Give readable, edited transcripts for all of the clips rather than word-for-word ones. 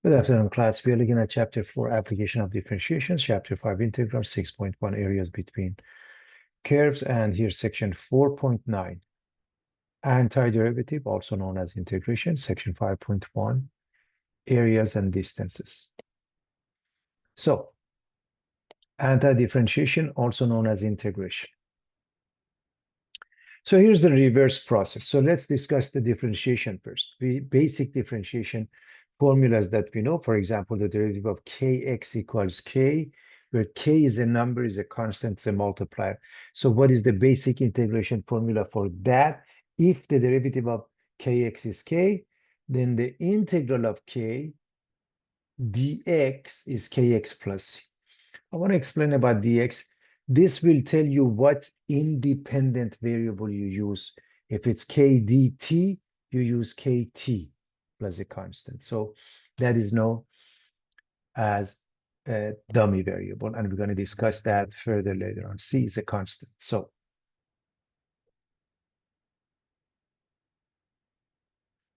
Good afternoon, class. We are looking at Chapter 4, Application of Differentiation, Chapter 5, Integral, 6.1, Areas between Curves, and here's Section 4.9, Antiderivative, also known as Integration, Section 5.1, Areas and Distances. So, anti-differentiation, also known as integration. So here's the reverse process. So let's discuss the differentiation first. The basic differentiation formulas that we know, for example, the derivative of kx equals k, where k is a number, is a constant, is a multiplier. So what is the basic integration formula for that? If the derivative of kx is k, then the integral of k dx is kx plus c. I want to explain about dx. This will tell you what independent variable you use. If it's k dt, you use kt plus a constant. So that is known as a dummy variable, and we're going to discuss that further later on. C is a constant. So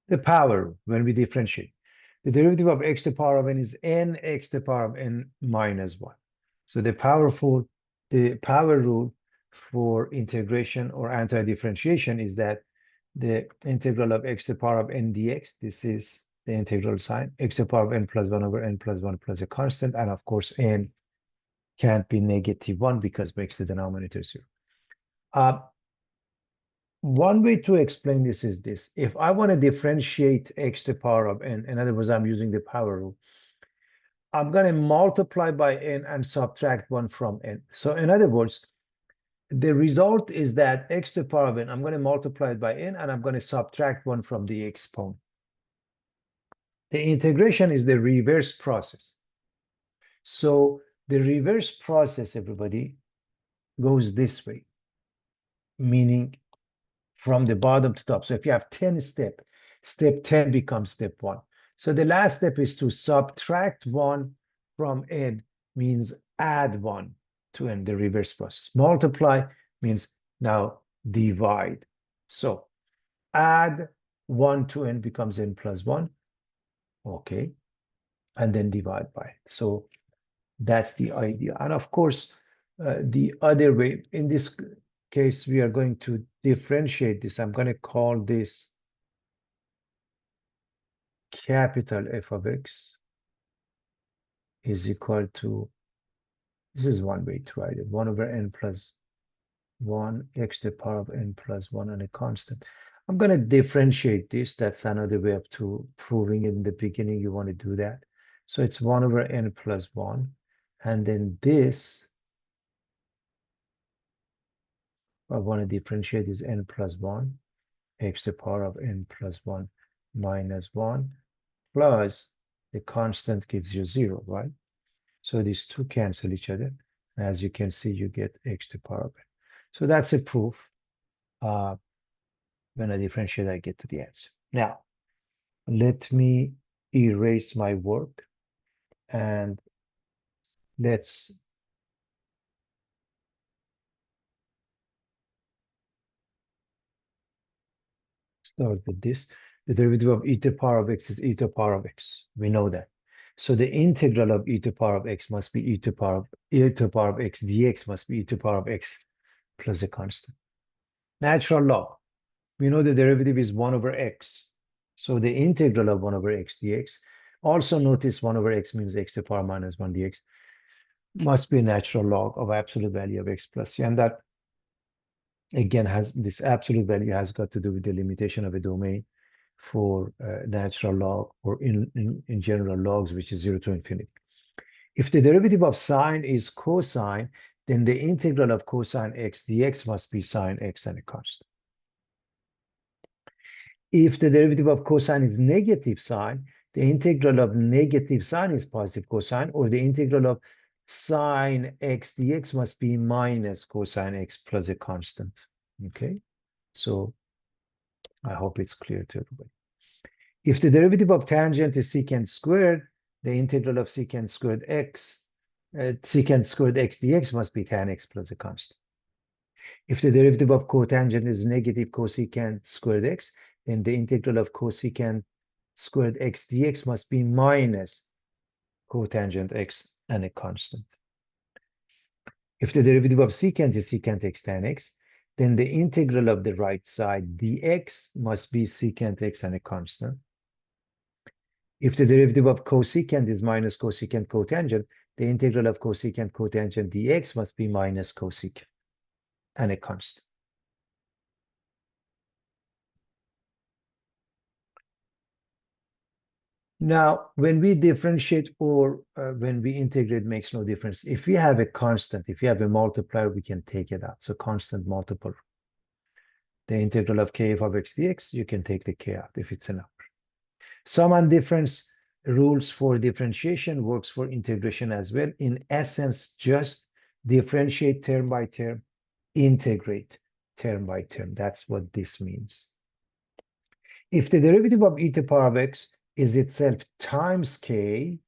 the power, when we differentiate, the derivative of x to the power of n is n x to the power of n minus 1. So the power rule for integration or anti-differentiation is that the integral of x to the power of n dx, this is the integral sign, x to the power of n plus 1 over n plus 1 plus a constant, and of course n can't be negative 1 because it makes the denominator 0. One way to explain this is this. If I want to differentiate x to the power of n, in other words, I'm using the power rule, I'm going to multiply by n and subtract 1 from n. So in other words, the result is that x to the power of n, I'm going to multiply it by n, and I'm going to subtract 1 from the exponent. The integration is the reverse process. So the reverse process, everybody, goes this way, meaning from the bottom to top. So if you have 10 steps, step 10 becomes step 1. So the last step is to subtract 1 from n, means add 1 to n, the reverse process. Multiply means now divide. So add 1 to n becomes n plus 1. Okay. And then divide by it. So that's the idea. And of course, the other way, in this case, we are going to differentiate this. I'm going to call this capital F of x is equal to, this is one way to write it, 1 over n plus 1 x to the power of n plus 1 and a constant. I'm going to differentiate this. That's another way of proving it in the beginning. You want to do that. So it's 1 over n plus 1. And then this, I want to differentiate is n plus 1, x to the power of n plus 1 minus 1, plus the constant gives you 0, right? So these two cancel each other. As you can see, you get x to the power of n. So that's a proof. When I differentiate, I get to the answer. Now, let me erase my work and let's start with this. The derivative of e to the power of x is e to the power of x. We know that. So the integral of e to the power of x must be e to the power of x dx must be e to the power of x plus a constant. Natural log. We know the derivative is 1 over x. So the integral of 1 over x dx. Also notice 1 over x means x to the power minus 1 dx. Must be a natural log of absolute value of x plus c. And that, again, has this absolute value has got to do with the limitation of a domain for natural log, or in general logs, which is 0 to infinity. If the derivative of sine is cosine, then the integral of cosine x dx must be sine x and a constant. If the derivative of cosine is negative sine, the integral of negative sine is positive cosine, or the integral of sine x dx must be minus cosine x plus a constant. Okay, so I hope it's clear to everybody. If the derivative of tangent is secant squared, the integral of secant squared x, secant squared x dx must be tan x plus a constant. If the derivative of cotangent is negative cosecant squared x, then the integral of cosecant squared x dx must be minus cotangent x and a constant. If the derivative of secant is secant x tan x, then the integral of the right side dx must be secant x and a constant. If the derivative of cosecant is minus cosecant cotangent, the integral of cosecant cotangent dx must be minus cosecant and a constant. Now, when we differentiate or when we integrate, makes no difference. If we have a constant, if you have a multiplier, we can take it out. So constant multiple. The integral of kf of x dx, you can take the k out if it's a number. Sum and difference rules for differentiation works for integration as well. In essence, just differentiate term by term, integrate term by term. That's what this means. If the derivative of e to the power of x is itself times k,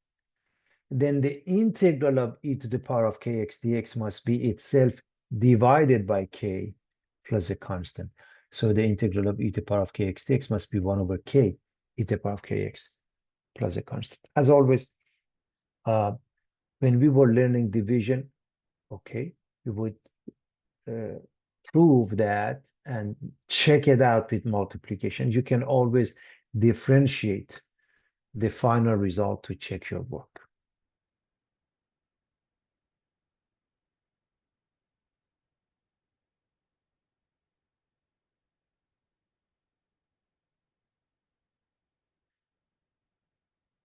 then the integral of e to the power of kx dx must be itself divided by k plus a constant. So the integral of e to the power of kx dx must be 1 over k e to the power of kx plus a constant. As always, when we were learning division, okay, we would prove that and check it out with multiplication. You can always differentiate the final result to check your work.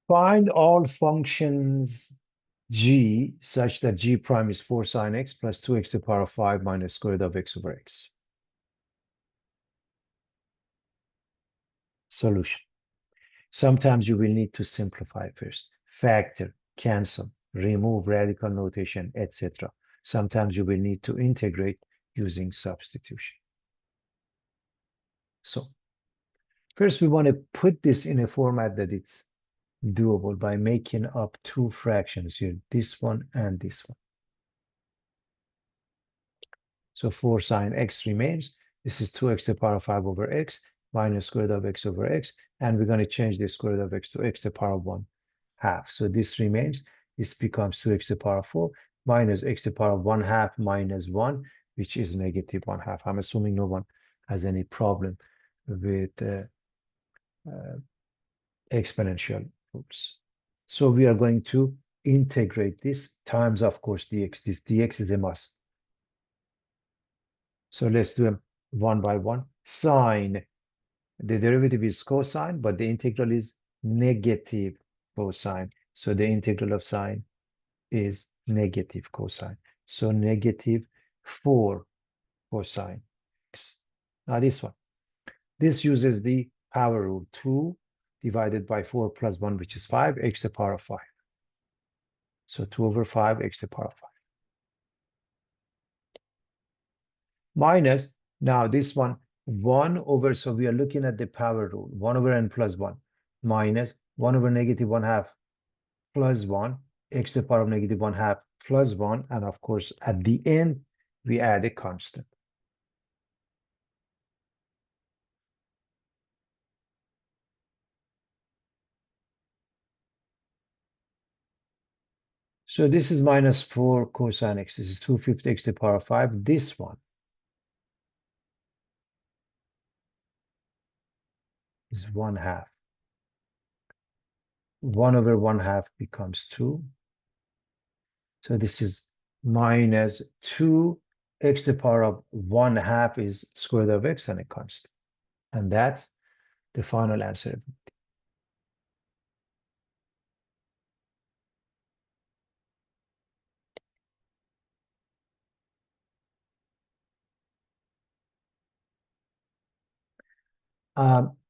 Find all functions g such that g prime is 4 sine x plus 2x to the power of 5 minus square root of x over x. Solution. Sometimes you will need to simplify first. Factor, cancel, remove radical notation, etc. Sometimes you will need to integrate using substitution. So first we want to put this in a format that it's doable by making up two fractions here, this one and this one. So 4 sine x remains. This is 2x to the power of 5 over x minus square root of x over x. And we're going to change the square root of x to x to the power of 1 half. So this remains. This becomes 2x to the power of 4 minus x to the power of 1 half minus 1, which is negative 1 half. I'm assuming no one has any problem with exponential rules. So we are going to integrate this times, of course, dx. This dx is a must. So let's do them one by one. Sine, the derivative is cosine, but the integral is negative cosine. So the integral of sine is negative cosine. So negative 4 cosine x. Now this one. This uses the power rule. 2 divided by 4 plus 1, which is 5, x to the power of 5. So 2 over 5, x to the power of 5. Minus, now this one, 1 over, so we are looking at the power rule, 1 over n plus 1, minus 1 over negative 1 half plus 1, x to the power of negative 1 half plus 1, and of course, at the end, we add a constant. So this is minus 4 cosine x. This is 2/5 x to the power of 5. This one is 1 half. 1 over 1 half becomes 2. So this is minus 2 x to the power of 1 half is square root of x and a constant. And that's the final answer.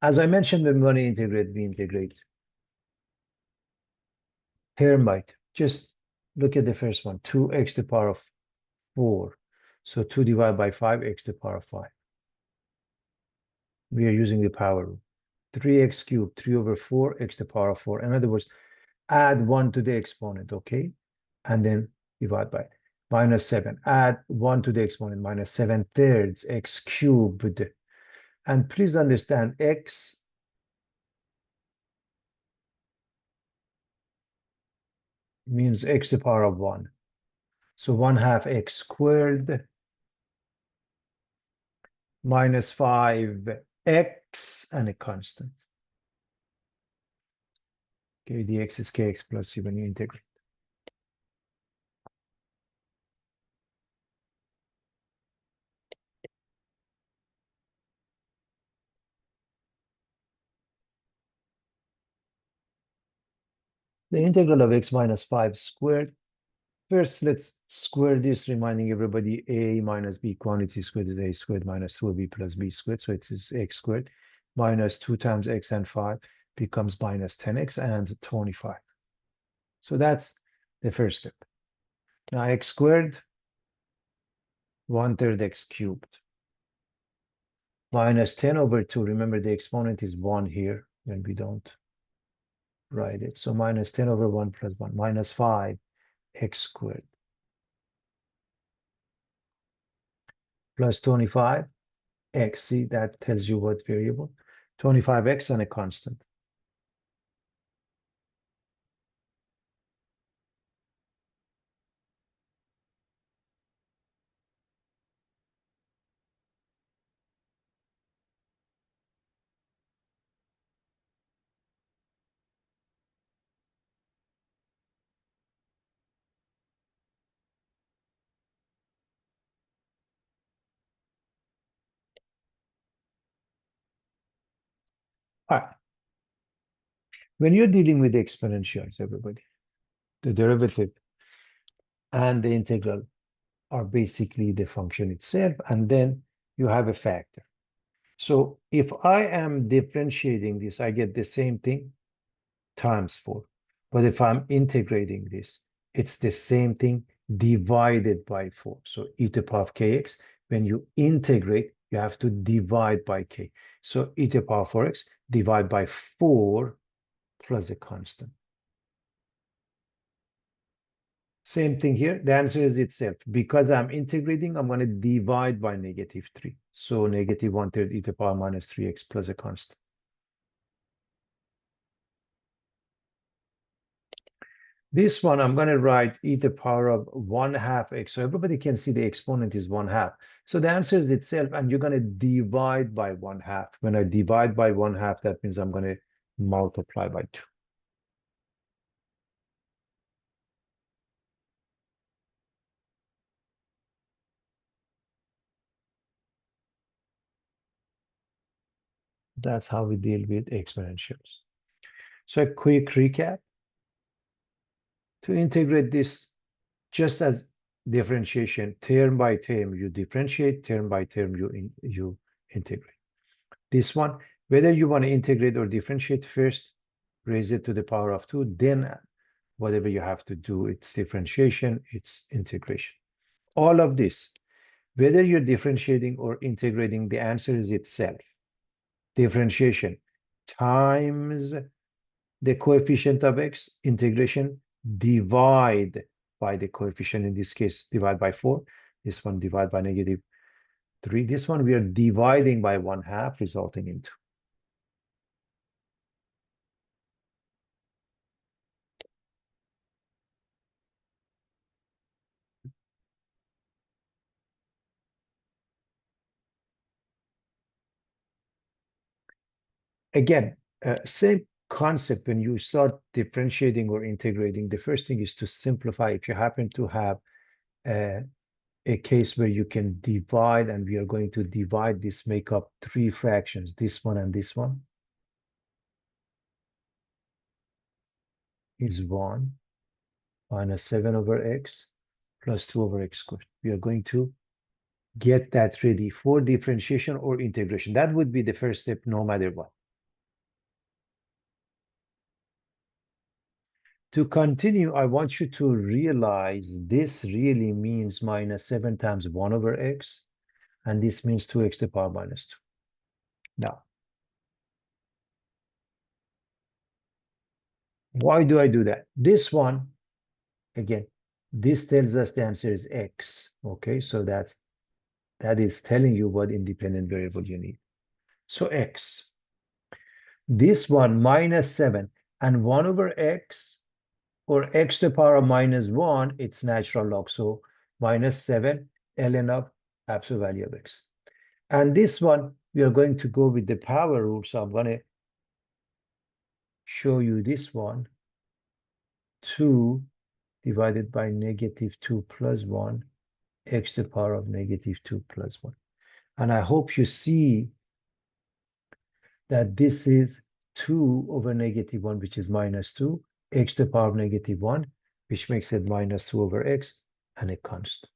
As I mentioned, when we want to integrate, we integrate term by term. Just look at the first one, 2x to the power of 4. So 2 divided by 5, x to the power of 5. We are using the power rule. 3x cubed, 3 over 4, x to the power of 4. In other words, add 1 to the exponent, okay? And then divide by minus 7. Add 1 to the exponent, minus 7/3 x cubed. And please understand, x means x to the power of 1. So 1/2 x squared minus 5x and a constant. Okay, the x is kx plus c when you integrate. The integral of x minus 5 squared. First, let's square this, reminding everybody a minus b quantity squared is a squared minus 2b plus b squared. So it's x squared minus 2 times x and 5 becomes minus 10x and 25. So that's the first step. Now x squared, 1/3 x cubed. Minus 10 over 2. Remember the exponent is 1 here when we don't write it. So minus 10 over 1 plus 1 minus 5 x squared plus 25 x. See, that tells you what variable. 25x and a constant. All right. When you're dealing with the exponentials, everybody, the derivative and the integral are basically the function itself, and then you have a factor. So if I am differentiating this, I get the same thing times 4. But if I'm integrating this, it's the same thing divided by 4. So e to the power of kx, when you integrate, you have to divide by k. So e to the power of 4x, divide by 4 plus a constant. Same thing here. The answer is itself. Because I'm integrating, I'm going to divide by -3. So negative 1/3 e to the power minus 3x plus a constant. This one, I'm going to write e to the power of 1/2 x. So everybody can see the exponent is 1/2. So the answer is itself, and you're going to divide by 1/2. When I divide by 1/2, that means I'm going to multiply by 2. That's how we deal with exponentials. So a quick recap. To integrate this, just as differentiation, term by term, you differentiate, term by term, you integrate. This one, whether you want to integrate or differentiate, first raise it to the power of 2, then whatever you have to do, it's differentiation, it's integration. All of this, whether you're differentiating or integrating, the answer is itself. Differentiation times the coefficient of x, integration, divide by the coefficient, in this case, divide by 4. This one divide by -3. This one we are dividing by 1/2, resulting in 2. Again, same concept when you start differentiating or integrating. The first thing is to simplify. If you happen to have a case where you can divide, and we are going to divide this, make up 3 fractions, this one and this one, is 1 minus 7 over x plus 2 over x squared. We are going to get that ready for differentiation or integration. That would be the first step no matter what. To continue, I want you to realize this really means minus 7 times 1 over x, and this means 2x to the power minus 2. Now, why do I do that? This one, again, this tells us the answer is x. Okay, so that is telling you what independent variable you need. So x. This one, minus 7 and 1 over x, or x to the power of minus 1, it's natural log. So minus 7 ln of absolute value of x. And this one, we are going to go with the power rule. So I'm going to show you this one. 2 divided by negative 2 plus 1, x to the power of negative 2 plus 1. And I hope you see that this is 2 over negative 1, which is minus 2, x to the power of negative 1, which makes it minus 2 over x, and a constant.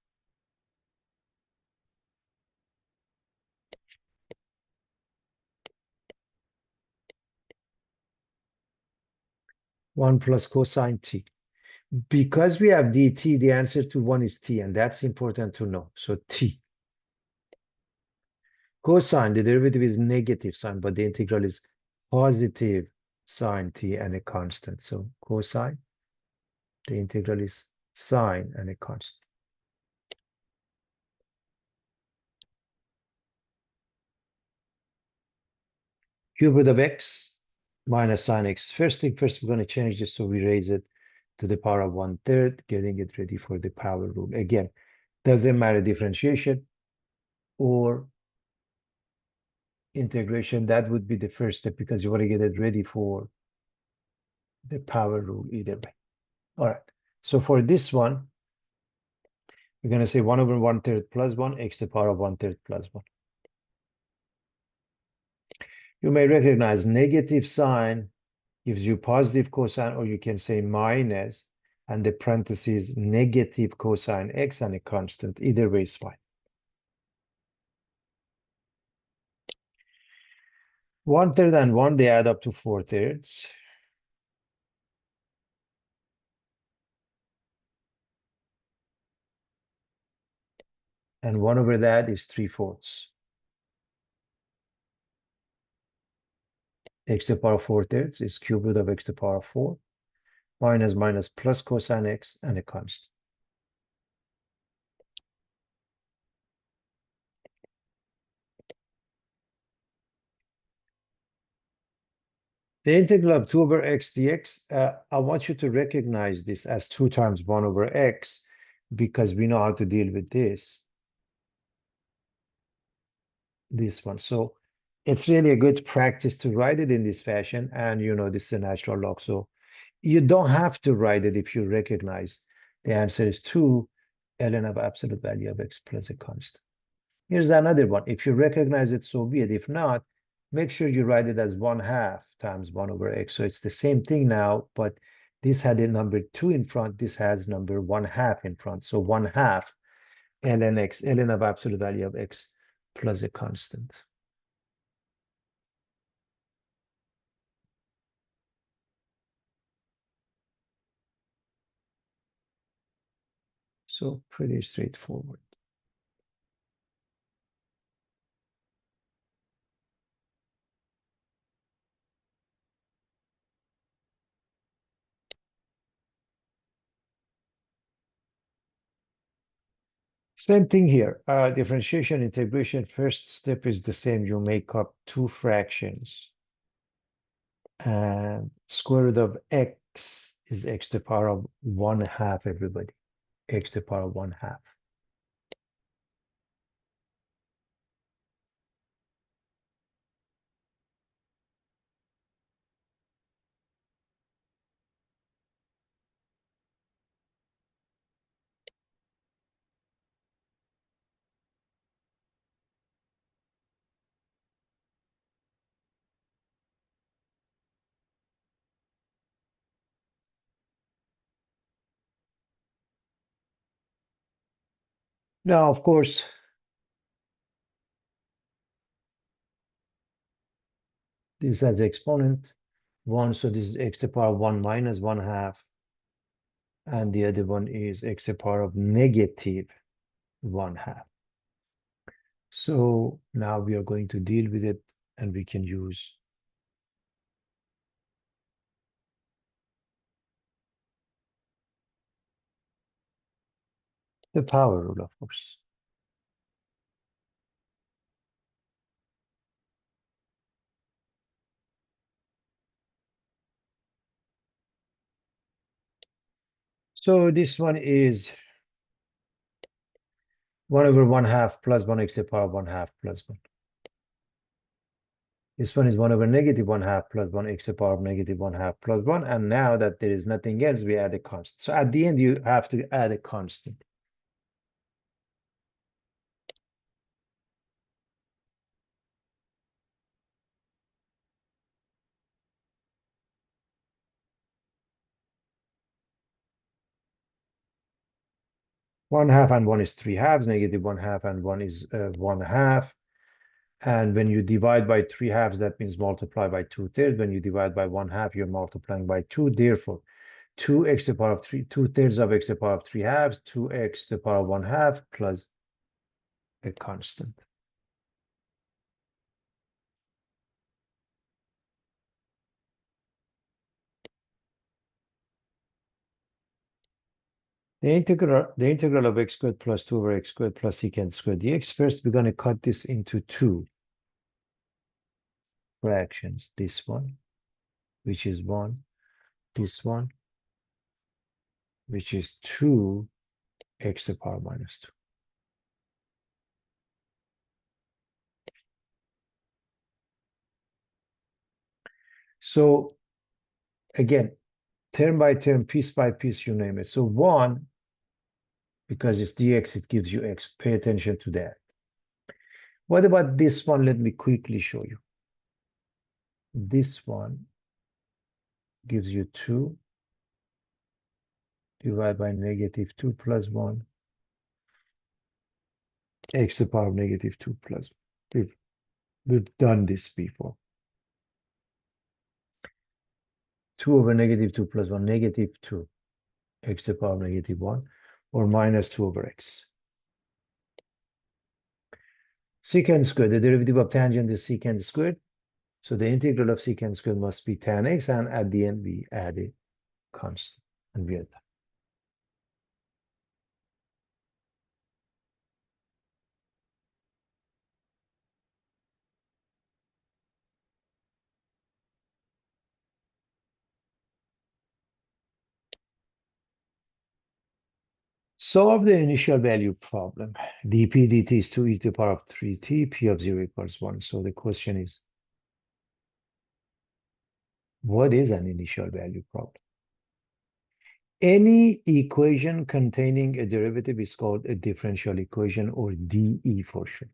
One plus cosine t. Because we have dt, the answer to 1 is t, and that's important to know. So t. Cosine, the derivative is negative sign, but the integral is positive sine t and a constant. So cosine, the integral is sine and a constant. Cube root of x minus sine x. First thing first, we're going to change this so we raise it to the power of 1/3, getting it ready for the power rule. Again, doesn't matter differentiation or integration. That would be the first step because you want to get it ready for the power rule either way. All right. So for this one, we're going to say 1 over 1/3 plus 1, x to the power of 1/3 plus 1. You may recognize negative sign gives you positive cosine, or you can say minus, and the parentheses negative cosine x and a constant. Either way is fine. 1/3 and 1, they add up to 4/3. And 1 over that is 3/4. X to the power of 4/3 is cube root of x to the power of 4, minus minus plus cosine x and a constant. The integral of 2 over x dx, I want you to recognize this as 2 times 1 over x because we know how to deal with this one. So it's really a good practice to write it in this fashion. And you know, this is a natural log. So you don't have to write it if you recognize the answer is 2 ln of absolute value of x plus a constant. Here's another one. If you recognize it, so be it. If not, make sure you write it as 1/2 times 1 over x. So it's the same thing now, but this had a number 2 in front. This has number 1/2 in front. So 1/2 ln x, ln of absolute value of x plus a constant. So pretty straightforward. Same thing here. Differentiation, integration, first step is the same. You make up 2 fractions. And square root of x is x to the power of 1/2, everybody. X to the power of 1/2. Now, of course, this has exponent 1, so this is x to the power of 1 minus 1/2. And the other one is x to the power of negative 1/2. So now we are going to deal with it, and we can use the power rule, of course. So this one is 1 over 1 half plus 1 x to the power of 1 half plus 1. This one is 1 over negative 1 half plus 1 x to the power of negative 1 half plus 1. And now that there is nothing else, we add a constant. So at the end, you have to add a constant. One half and one is 3 halves, negative 1 half and one is 1 half. And when you divide by 3 halves, that means multiply by 2/3. When you divide by 1 half, you're multiplying by 2. Therefore, 2x to the power of 3, 2/3 of x to the power of 3 halves, 2x to the power of 1 half plus a constant. The integral of x squared plus 2 over x squared plus secant squared dx. First, we're going to cut this into two fractions. This one, which is 1, this one, which is 2x to the power minus 2. So again, term by term, piece by piece, you name it. So 1, because it's dx, it gives you x. Pay attention to that. What about this one? Let me quickly show you. This one gives you 2 divided by negative 2 plus 1 x to the power of negative 2 plus 1. We've done this before. 2 over negative 2 plus 1, negative 2 x to the power of negative 1, or minus 2 over x. Secant squared, the derivative of tangent is secant squared. So the integral of secant squared must be tan x, and at the end we add a constant, and we are done. Solve the initial value problem. dp dt is 2 e to the power of 3t, p of 0 equals 1. So the question is, what is an initial value problem? Any equation containing a derivative is called a differential equation, or DE for short.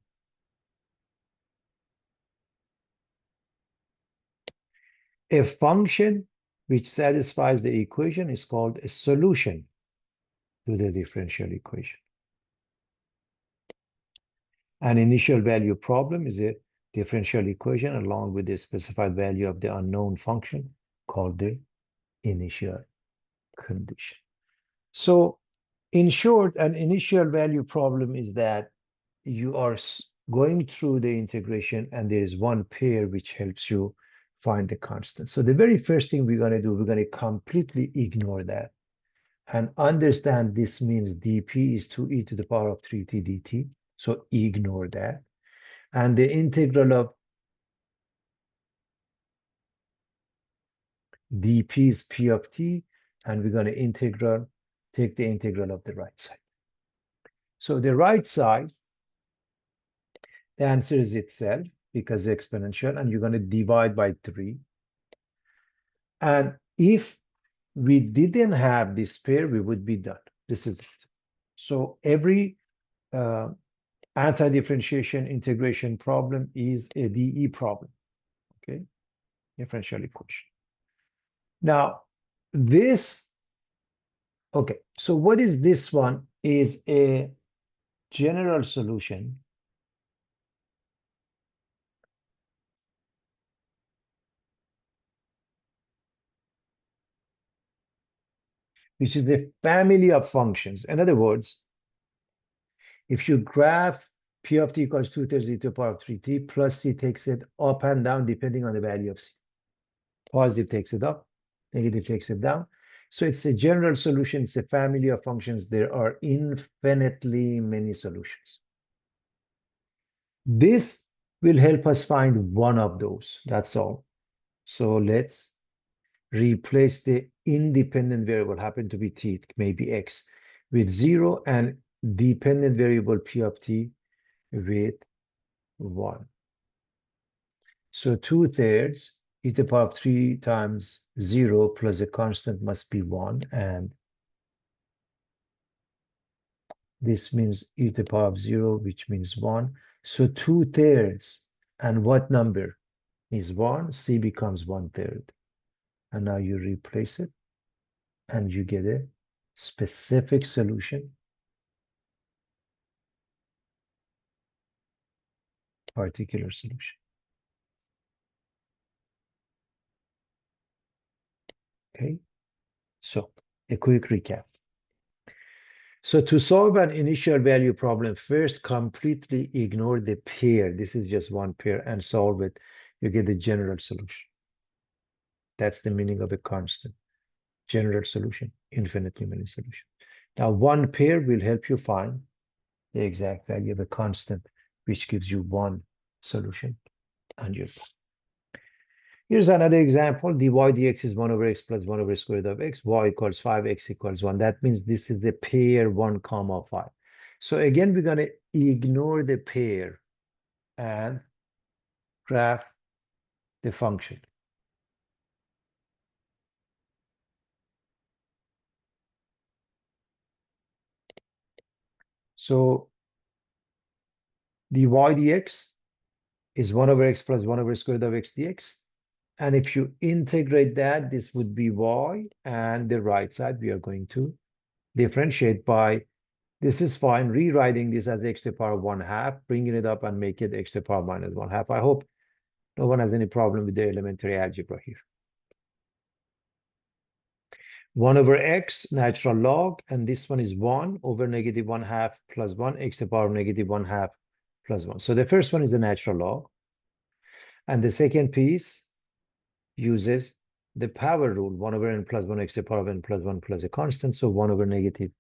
A function which satisfies the equation is called a solution to the differential equation. An initial value problem is a differential equation along with the specified value of the unknown function called the initial condition. So in short, an initial value problem is that you are going through the integration and there is one pair which helps you find the constant. So the very first thing we're going to do, we're going to completely ignore that and understand this means dp is 2e to the power of 3t dt. So ignore that. And the integral of dp is p of t, and we're going to take the integral of the right side. So the right side, the answer is itself because it's exponential, and you're going to divide by 3. And if we didn't have this pair, we would be done. This is it. So every anti-differentiation integration problem is a DE problem, okay? Differential equation. Now, this, okay, so what is this one? Is a general solution which is a family of functions. In other words, if you graph p of t equals 2/3 e to the power of 3t plus c takes it up and down depending on the value of c. Positive takes it up, negative takes it down. So it's a general solution. It's a family of functions. There are infinitely many solutions. This will help us find one of those. That's all. So let's replace the independent variable happen to be t, maybe x, with 0, and dependent variable p of t with 1. So 2/3 e to the power of 3 times 0 plus a constant must be 1, and this means e to the power of 0, which means 1. So 2/3, and what number is 1? C becomes 1/3. And now you replace it, and you get a specific solution, particular solution. Okay, so a quick recap. So to solve an initial value problem, first completely ignore the pair. This is just one pair, and solve it. You get the general solution. That's the meaning of a constant. General solution, infinitely many solutions. Now, one pair will help you find the exact value of a constant, which gives you one solution, and you're done. Here's another example. dy dx is 1 over x plus 1 over square root of x. Y equals 5, x equals 1. That means this is the pair 1 comma 5. So again, we're going to ignore the pair and graph the function. So dy dx is 1 over x plus 1 over square root of x dx. And if you integrate that, this would be y, and the right side we are going to differentiate by, this is fine, rewriting this as x to the power 1/2, bringing it up and make it x to the power minus 1/2. I hope no one has any problem with the elementary algebra here. 1 over x, natural log, and this one is 1 over negative 1/2 plus 1, x to the power negative 1/2 plus 1. So the first one is a natural log, and the second piece uses the power rule, 1 over n plus 1 x to the power of n plus 1 plus a constant, so 1 over negative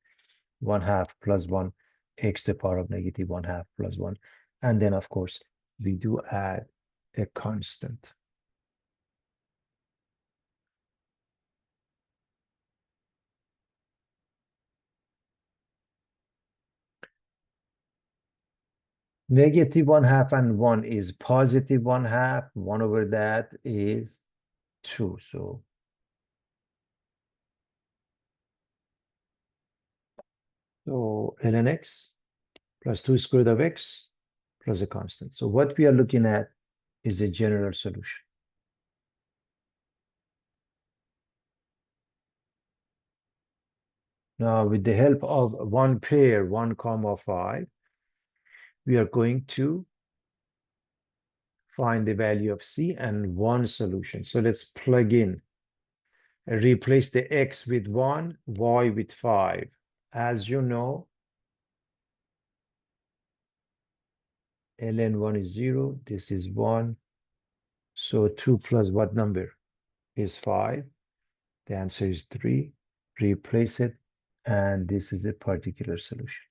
1/2 plus 1 x to the power of negative 1/2 plus 1. And then, of course, we do add a constant. Negative 1/2 and 1 is positive 1/2. 1 over that is 2. So ln x plus 2 square root of x plus a constant. So what we are looking at is a general solution. Now, with the help of one pair, 1 comma 5, we are going to find the value of c and one solution. So let's plug in. Replace the x with 1, y with 5. As you know, ln 1 is 0. This is 1. So 2 plus what number is 5? The answer is 3. Replace it, and this is a particular solution.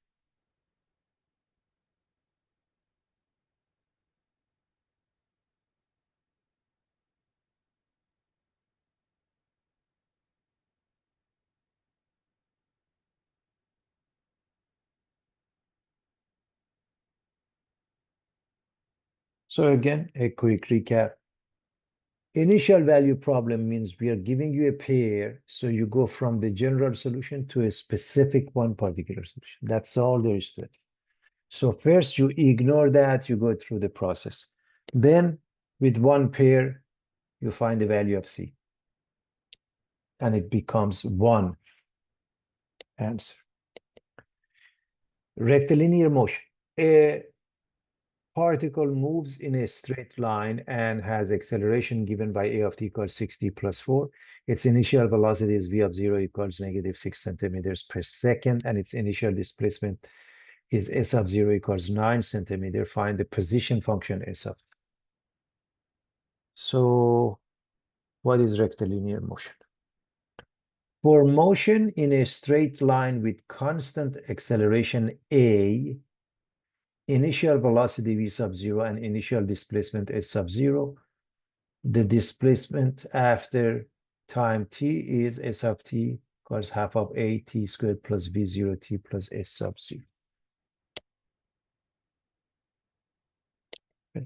So again, a quick recap. Initial value problem means we are giving you a pair, so you go from the general solution to a specific one particular solution. That's all there is to it. So first you ignore that, you go through the process. Then with one pair, you find the value of c. And it becomes one answer. Rectilinear motion. A particle moves in a straight line and has acceleration given by a of t equals 6t plus 4. Its initial velocity is v of 0 equals negative 6 centimeters per second, and its initial displacement is s of 0 equals 9 centimeters. Find the position function s of. So what is rectilinear motion? For motion in a straight line with constant acceleration a, initial velocity v sub 0 and initial displacement s sub 0, the displacement after time t is s of t equals half of a t squared plus v0 t plus s sub 0. Okay.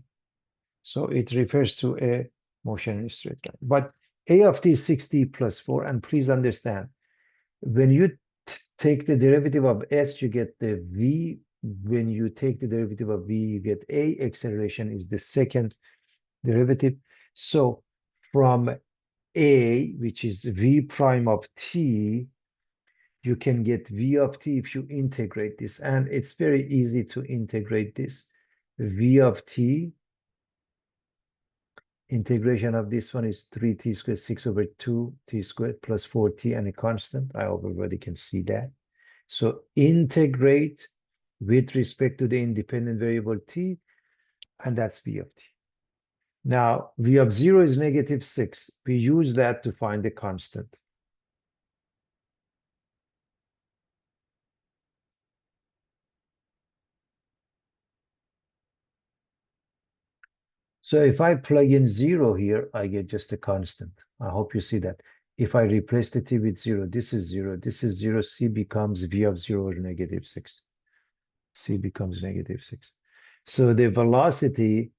So it refers to a motion in a straight line. But a of t is 6t plus 4, and please understand, when you take the derivative of s, you get the v. When you take the derivative of v, you get a. Acceleration is the second derivative. So from a, which is v prime of t, you can get v of t if you integrate this. And it's very easy to integrate this. V of t, integration of this one is 3t squared, 6 over 2t squared plus 4t and a constant. I hope everybody can see that. So integrate with respect to the independent variable t, and that's v of t. Now, v of 0 is negative 6. We use that to find the constant. So if I plug in 0 here, I get just a constant. I hope you see that. If I replace the t with 0, this is 0, this is 0, c becomes v of 0 or negative 6. C becomes negative 6. So the velocity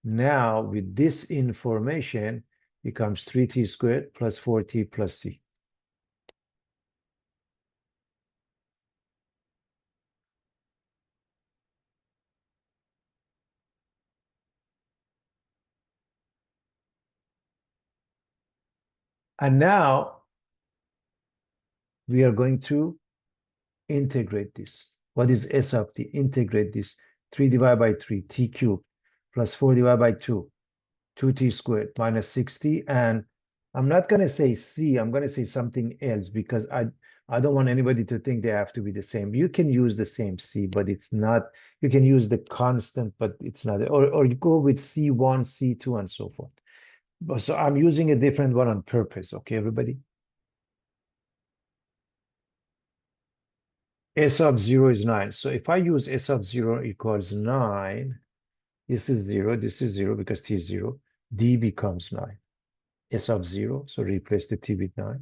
now with this information becomes 3t squared plus 4t plus c. And now we are going to integrate this. What is s of t? Integrate this. 3 divided by 3, t cubed, plus 4 divided by 2, 2t squared, minus 6t. And I'm not going to say c, I'm going to say something else because I don't want anybody to think they have to be the same. You can use the same c, but it's not. You can use the constant, but it's not. Or you go with c1, c2, and so forth. So I'm using a different one on purpose, okay, everybody? S of 0 is 9. So if I use S of 0 equals 9, this is 0 because t is 0, d becomes 9. S of 0, so replace the t with 9.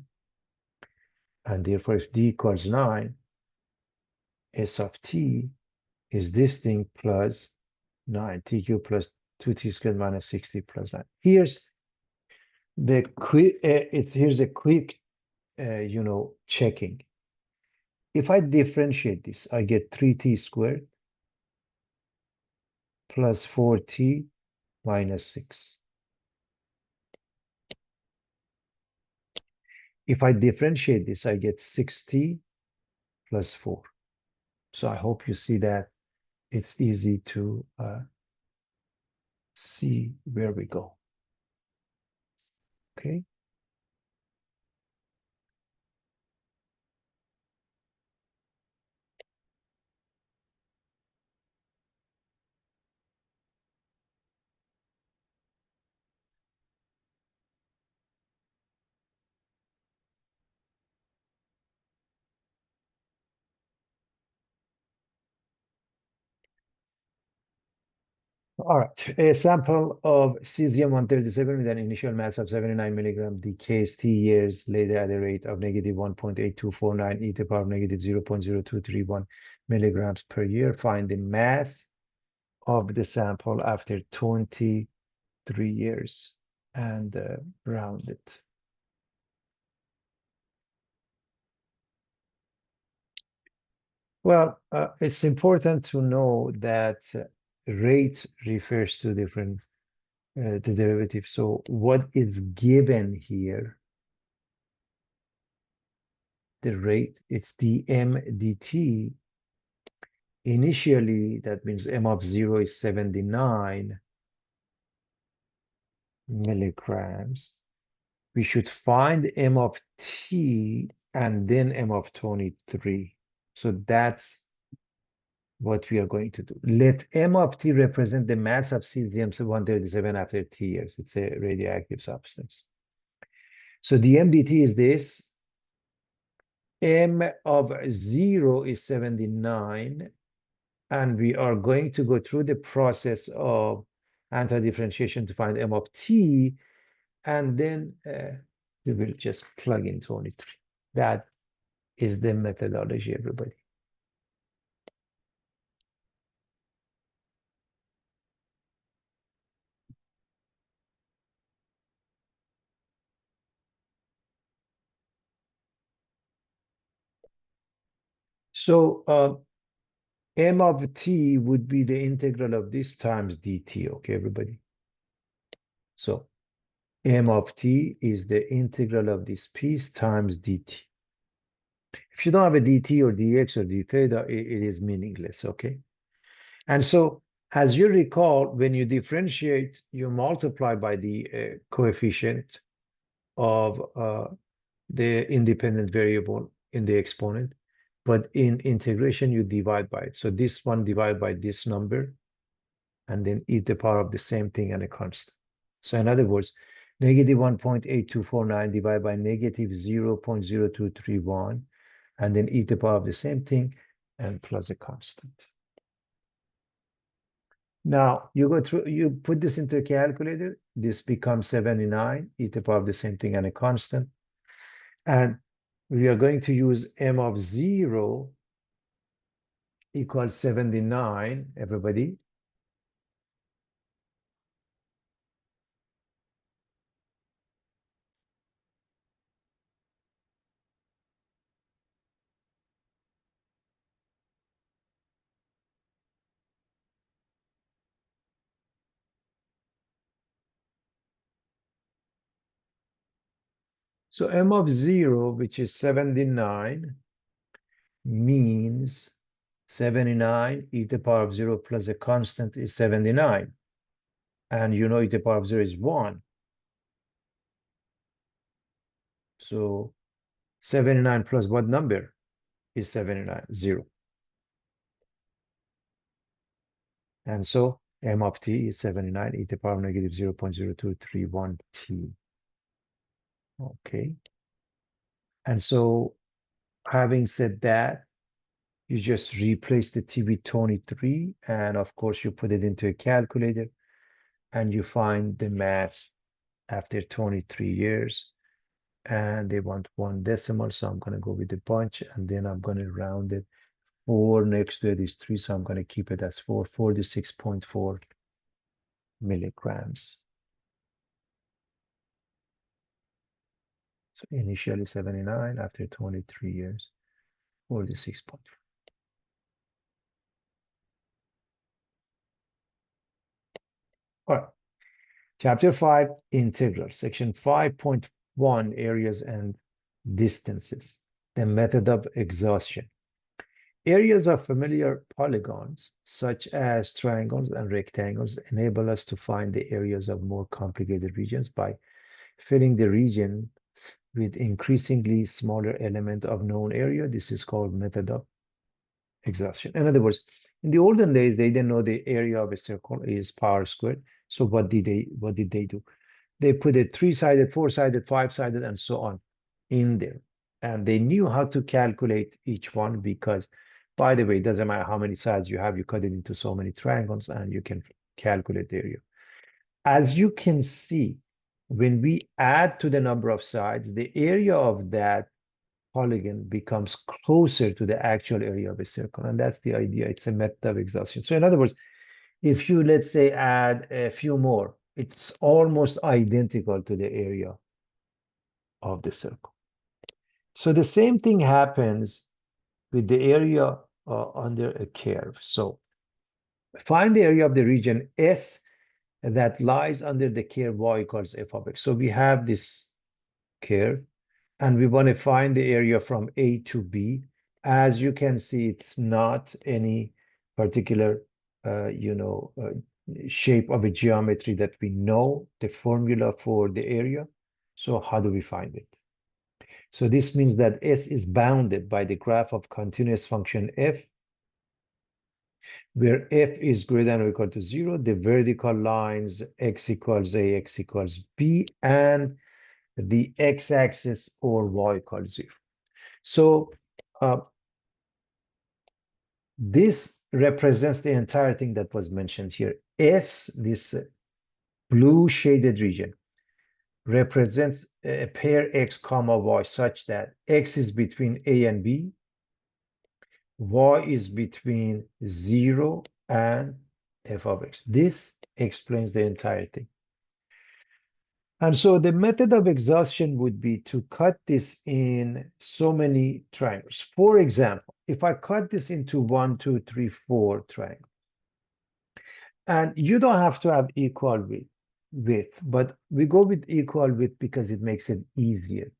And therefore, if d equals 9, S of t is this thing plus 9, t cubed plus 2t squared minus 60 plus 9. Here's the quick, here's a quick, checking. If I differentiate this, I get 3t squared plus 4t minus 6. If I differentiate this, I get 6t plus 4. So I hope you see that it's easy to see where we go. Okay. All right. A sample of cesium-137 with an initial mass of 79 milligram decays T years later at a rate of negative 1.8249 e to the power of negative 0.0231 milligrams per year. Find the mass of the sample after 23 years and round it. Well, it's important to know that rate refers to different the derivative. So what is given here, the rate, it's dm dt. Initially, that means m of 0 is 79 milligrams. We should find m of t and then m of 23. So that's what we are going to do. Let m of t represent the mass of cesium-137 after t years. It's a radioactive substance. So the MDT is this. M of 0 is 79. And we are going to go through the process of anti-differentiation to find m of t. And then we will just plug in 23. That is the methodology, everybody. So m of t would be the integral of this times dt, okay, everybody? So m of t is the integral of this piece times dt. If you don't have a dt or dx or d theta, it is meaningless, okay? And so, as you recall, when you differentiate, you multiply by the coefficient of the independent variable in the exponent, but in integration, you divide by it. So this one divided by this number, and then e to the power of the same thing and a constant. So in other words, negative 1.8249 divided by negative 0.0231, and then e to the power of the same thing and plus a constant. Now you go through, you put this into a calculator, this becomes 79, e to the power of the same thing and a constant. And we are going to use m of 0 equals 79, everybody. So m of 0, which is 79, means 79 e to the power of 0 plus a constant is 79. And you know e to the power of 0 is 1. So 79 plus what number is 79? 0. And so m of t is 79 e to the power of negative 0.0231 t. Okay. And so having said that, you just replace the t with 23, and of course you put it into a calculator, and you find the mass after 23 years, and they want one decimal, so I'm going to go with the bunch, and then I'm going to round it. 4 next to it is 3, so I'm going to keep it as 46.4 milligrams. So initially 79, after 23 years, 46.4. All right. Chapter 5, Integral. Section 5.1, Areas and Distances. The method of exhaustion. Areas of familiar polygons, such as triangles and rectangles, enable us to find the areas of more complicated regions by filling the region with increasingly smaller element of known area. This is called method of exhaustion. In other words, in the olden days, they didn't know the area of a circle is power squared. So what did they do? They put it 3-sided, 4-sided, 5-sided, and so on in there. And they knew how to calculate each one because, by the way, it doesn't matter how many sides you have, you cut it into so many triangles and you can calculate the area. As you can see, when we add to the number of sides, the area of that polygon becomes closer to the actual area of a circle. And that's the idea. It's a method of exhaustion. So in other words, if you, let's say, add a few more, it's almost identical to the area of the circle. So the same thing happens with the area under a curve. So find the area of the region S that lies under the curve y equals f of x. So we have this curve, and we want to find the area from A to B. As you can see, it's not any particular, shape of a geometry that we know the formula for the area. So how do we find it? So this means that S is bounded by the graph of continuous function f, where f is greater than or equal to 0, the vertical lines x equals a, x equals b, and the x-axis or y equals 0. So this represents the entire thing that was mentioned here. S, this blue shaded region, represents a pair x comma y such that x is between a and b, y is between 0 and f of x. This explains the entire thing. And so the method of exhaustion would be to cut this in so many triangles. For example, if I cut this into 1, 2, 3, 4 triangles, and you don't have to have equal width, but we go with equal width because it makes it easier.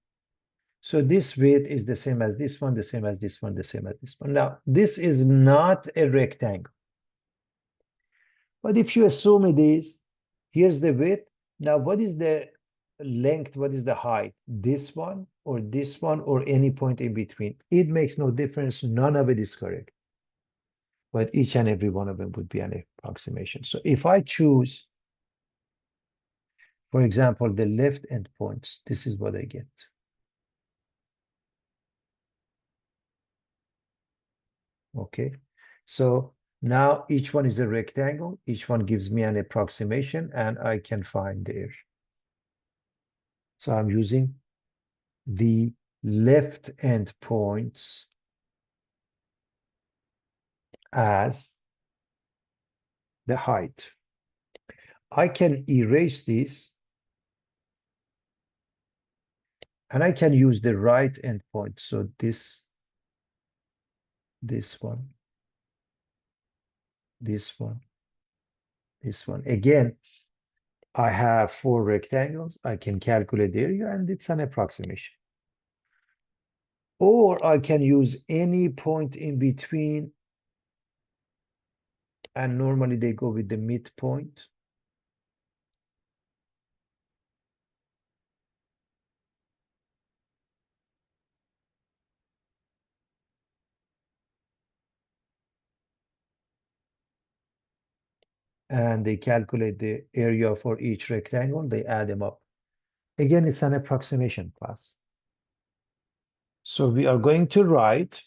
So this width is the same as this one, the same as this one, the same as this one. Now, this is not a rectangle. But if you assume it is, here's the width. Now, what is the length? What is the height? This one or any point in between? It makes no difference. None of it is correct. But each and every one of them would be an approximation. So if I choose, for example, the left endpoints, this is what I get. Okay. So now each one is a rectangle. Each one gives me an approximation, and I can find there. So I'm using the left endpoints as the height. I can erase this, and I can use the right endpoint. So this one, this one, this one. Again, I have 4 rectangles. I can calculate the area, and it's an approximation. Or I can use any point in between, and normally they go with the midpoint. And they calculate the area for each rectangle. They add them up. Again, it's an approximation class. So we are going to write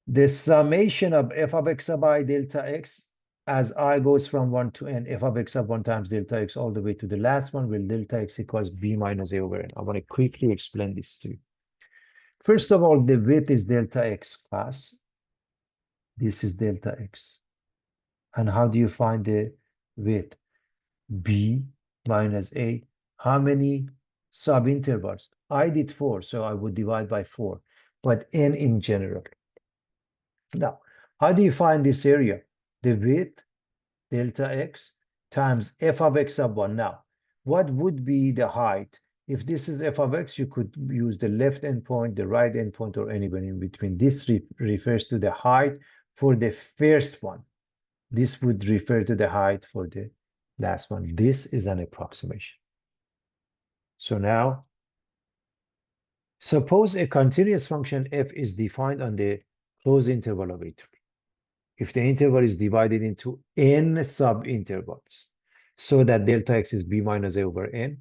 the summation of f of x sub I delta x as I goes from 1 to n, f of x sub 1 times delta x all the way to the last one, will delta x equals b minus a over n. I want to quickly explain this to you. First of all, the width is delta x class. This is delta x. And how do you find the width? B minus A. How many subintervals? I did 4, so I would divide by 4, but n in general. Now, how do you find this area? The width, delta x, times f of x sub 1. Now, what would be the height? If this is f of x, you could use the left endpoint, the right endpoint, or anywhere in between. This refers to the height for the first one. This would refer to the height for the last one. This is an approximation. So now, suppose a continuous function f is defined on the closed interval of a to b. If the interval is divided into n subintervals, so that delta x is b minus a over n,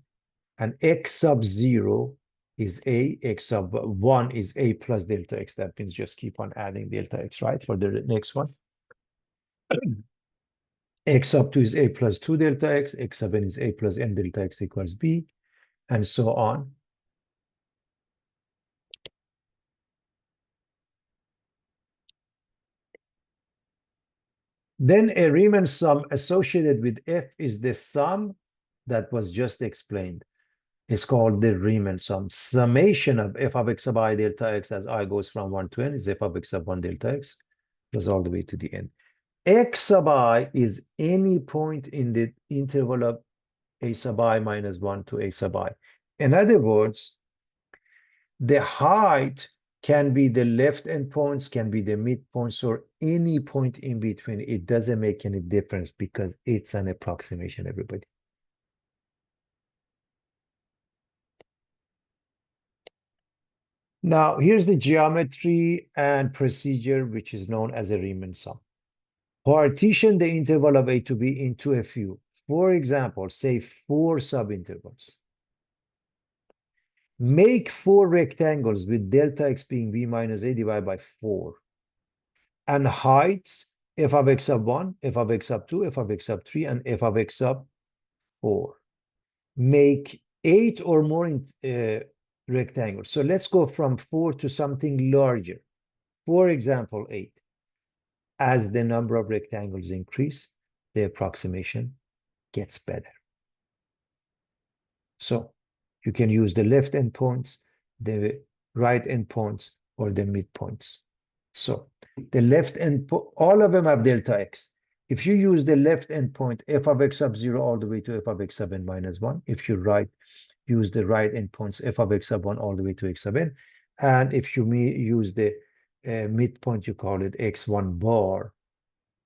and x sub 0 is a, x sub 1 is a plus delta x. That means just keep on adding delta x, right, for the next one. X sub 2 is a plus 2 delta x sub n is a plus n delta x equals b, and so on. Then a Riemann sum associated with f is the sum that was just explained. It's called the Riemann sum. Summation of f of x sub I delta x as I goes from 1 to n is f of x sub 1 delta x, goes all the way to the end. X sub I is any point in the interval of a sub I minus 1 to a sub I. In other words, the height can be the left endpoints, can be the midpoints, or any point in between. It doesn't make any difference because it's an approximation, everybody. Now, here's the geometry and procedure, which is known as a Riemann sum. Partition the interval of a to b into a few. For example, say 4 subintervals. Make 4 rectangles with delta x being b minus a divided by 4. And heights f of x sub 1, f of x sub 2, f of x sub 3, and f of x sub 4. Make 8 or more rectangles. So let's go from 4 to something larger. For example, 8. As the number of rectangles increase, the approximation gets better. So you can use the left endpoints, the right endpoints, or the midpoints. So the left endpoint, all of them have delta x. If you use the left endpoint, f of x sub 0 all the way to f of x sub n minus 1, if you use the right endpoints, f of x sub 1 all the way to x sub n, and if you use the midpoint, you call it x1 bar,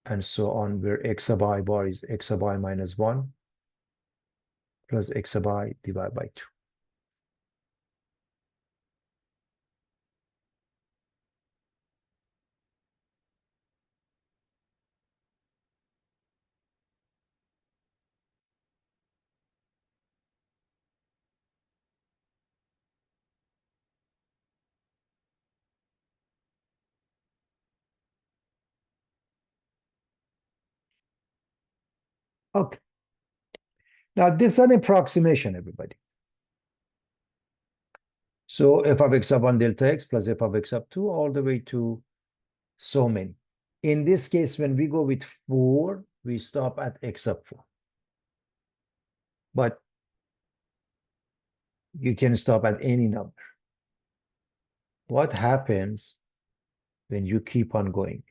and so on, where x sub I bar is x sub I minus 1 plus x sub I divided by 2. Okay. Now, this is an approximation, everybody. So f of x sub 1 delta x plus f of x sub 2 all the way to so many. In this case, when we go with 4, we stop at x sub 4. But you can stop at any number. What happens when you keep on going?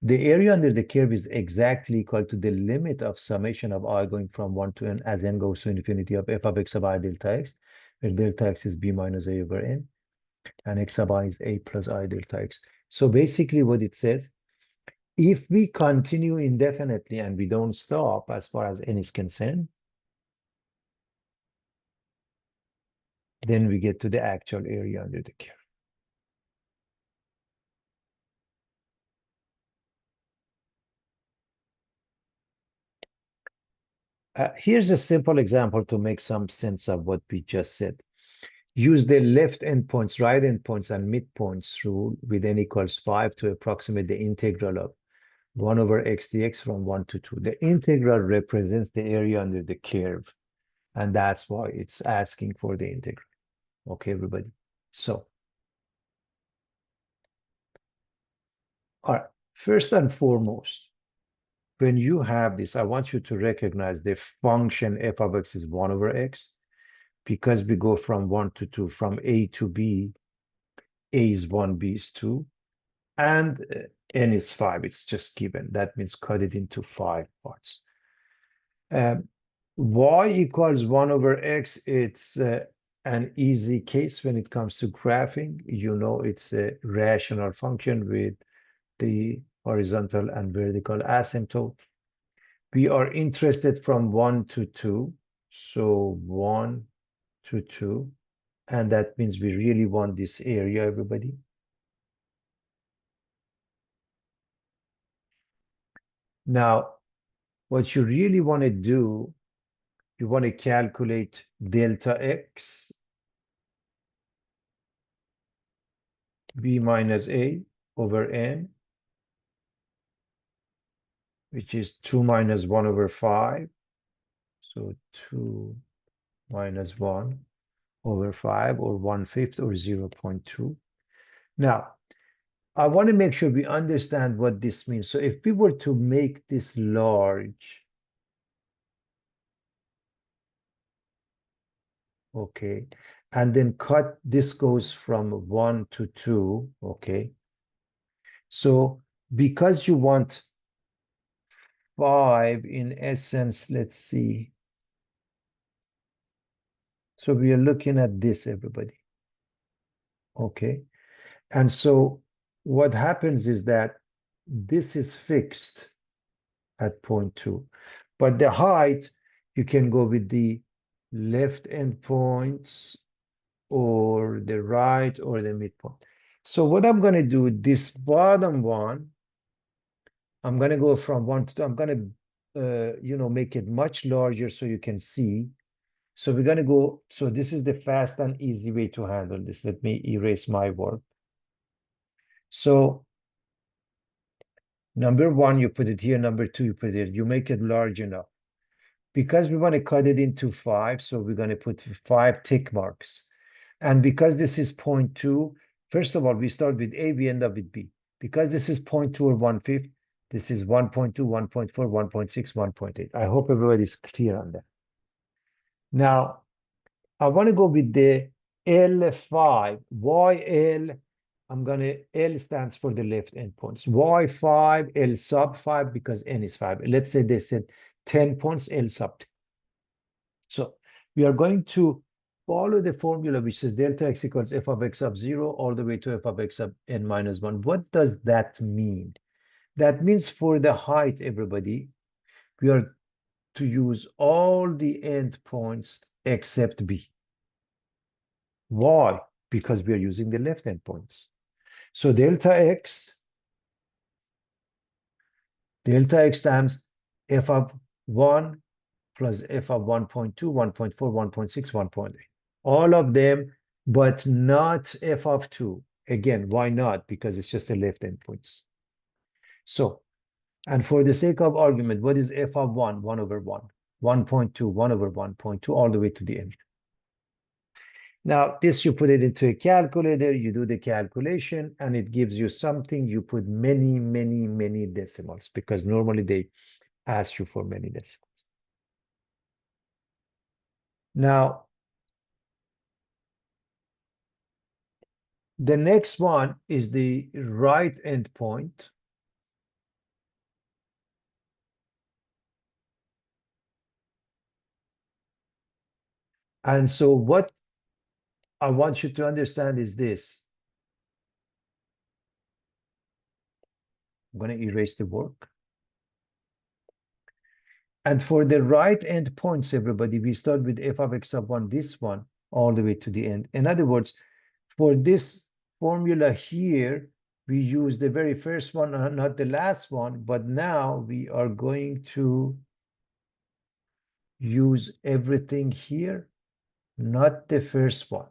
The area under the curve is exactly equal to the limit of summation of I going from 1 to n as n goes to infinity of f of x sub I delta x, where delta x is b minus a over n, and x sub I is a plus I delta x. So basically what it says, if we continue indefinitely and we don't stop as far as n is concerned, then we get to the actual area under the curve. Here's a simple example to make some sense of what we just said. Use the left endpoints, right endpoints, and midpoints rule with n equals 5 to approximate the integral of 1 over x dx from 1 to 2. The integral represents the area under the curve, and that's why it's asking for the integral. Okay, everybody? So, all right, first and foremost, when you have this, I want you to recognize the function f of x is 1 over x. Because we go from 1 to 2, from a to b, a is 1, b is 2, and n is 5. It's just given. That means cut it into 5 parts. Y equals 1 over x. It's an easy case when it comes to graphing. You know it's a rational function with the horizontal and vertical asymptote. We are interested from 1 to 2. So 1 to 2. And that means we really want this area, everybody. Now, what you really want to do, you want to calculate delta x, b minus a over n, which is 2 minus 1 over 5. So 2 minus 1 over 5, or 1/5, or 0.2. Now, I want to make sure we understand what this means. So if we were to make this large, okay, and then cut, this goes from 1 to 2, okay. So because you want 5, in essence, let's see. So we are looking at this, everybody. Okay. And so what happens is that this is fixed at 0.2. But the height, you can go with the left endpoints or the right or the midpoint. So what I'm going to do, this bottom one, I'm going to go from 1 to 2. I'm going to, make it much larger so you can see. So we're going to go, so this is the fast and easy way to handle this. Let me erase my work. So number 1, you put it here. Number 2, you put it, you make it large enough. Because we want to cut it into 5, so we're going to put 5 tick marks. And because this is 0.2, first of all, we start with A, we end up with B. Because this is 0.2 or 1/5, this is 1.2, 1.4, 1.6, 1.8. I hope everybody's clear on that. Now, I want to go with the L5. Why L? I'm going to, L stands for the left endpoints. Why 5, L sub 5? Because N is 5. Let's say they said 10 points, L sub 10. So we are going to follow the formula which says delta x equals f of x of 0 all the way to f of x of n minus 1. What does that mean? That means for the height, everybody, we are to use all the endpoints except B. Why? Because we are using the left endpoints. So delta x times f of 1 plus f of 1.2, 1.4, 1.6, 1.8. All of them, but not f of 2. Again, why not? Because it's just the left endpoints. So, and for the sake of argument, what is f of 1? 1 over 1. 1.2, 1 over 1.2, all the way to the end. Now, this you put it into a calculator, you do the calculation, and it gives you something. You put many, many, many decimals, because normally they ask you for many decimals. Now, the next one is the right endpoint. And so what I want you to understand is this. I'm going to erase the work. And for the right endpoints, everybody, we start with f of x sub 1, this one, all the way to the end. In other words, for this formula here, we use the very first one, not the last one, but now we are going to use everything here, not the first one,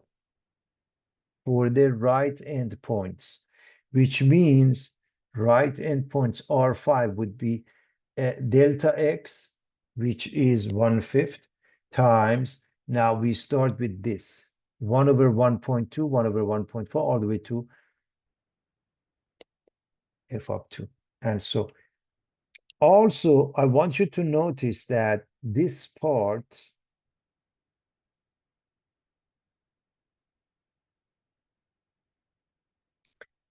for the right endpoints, which means right endpoints R5 would be delta x, which is 1/5, times, now we start with this, 1 over 1.2, 1 over 1.4, all the way to f of 2. And so also, I want you to notice that this part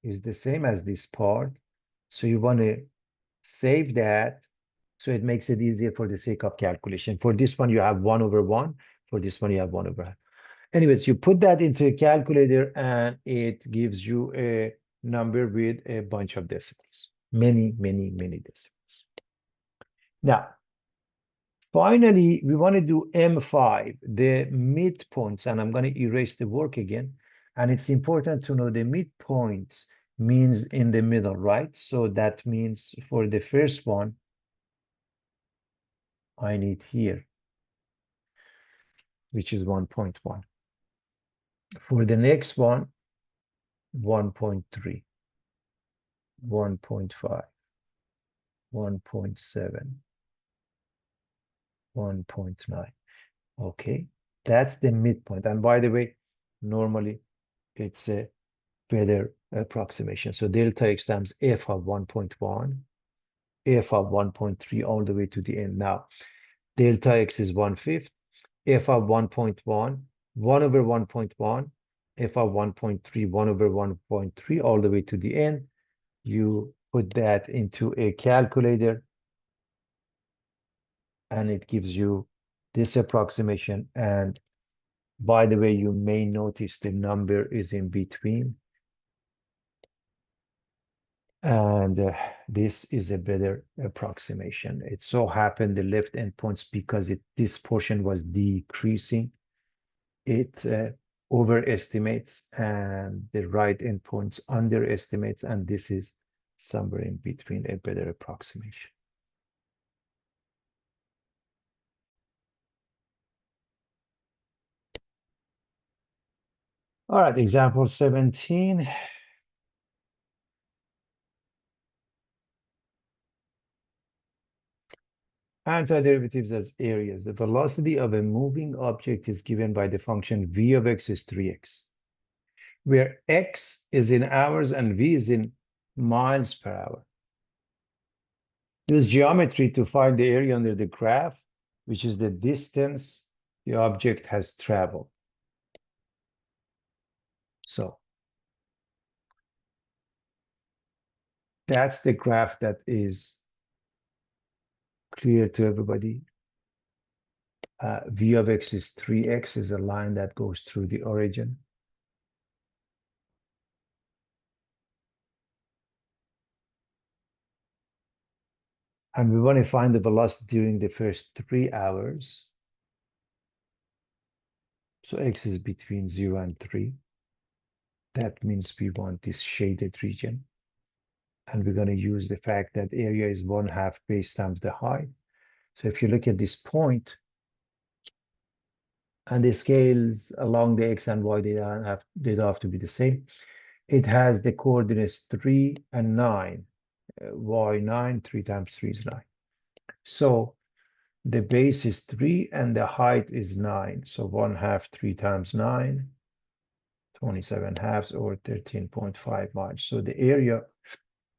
is the same as this part. So you want to save that, so it makes it easier for the sake of calculation. For this one, you have 1 over 1. For this one, you have 1 over 1. Anyways, you put that into a calculator, and it gives you a number with a bunch of decimals. Many, many, many decimals. Now, finally, we want to do M5, the midpoints, and I'm going to erase the work again. And it's important to know the midpoints means in the middle, right? So that means for the first one, I need here, which is 1.1. For the next one, 1.3, 1.5, 1.7, 1.9. Okay, that's the midpoint. And by the way, normally it's a better approximation. So delta x times f of 1.1, f of 1.3, all the way to the end. Now, delta x is 1/5, f of 1.1, 1 over 1.1, f of 1.3, 1 over 1.3, all the way to the end. You put that into a calculator, and it gives you this approximation. And by the way, you may notice the number is in between. And this is a better approximation. It so happened the left endpoints, because this portion was decreasing, it overestimates, and the right endpoints underestimates, and this is somewhere in between, a better approximation. All right, example 17. Antiderivatives as areas. The velocity of a moving object is given by the function v of x is 3x, where x is in hours and v is in miles per hour. Use geometry to find the area under the graph, which is the distance the object has traveled. So that's the graph that is clear to everybody. V of x is 3x is a line that goes through the origin. And we want to find the velocity during the first 3 hours. So x is between 0 and 3. That means we want this shaded region. And we're going to use the fact that area is 1/2 base times the height. So if you look at this point, and the scales along the x and y, they don't have to be the same. It has the coordinates 3 and 9. Y 9, 3 times 3 is 9. So the base is 3 and the height is 9. So 1/2, 3 times 9, 27 halves or 13.5 miles. So the area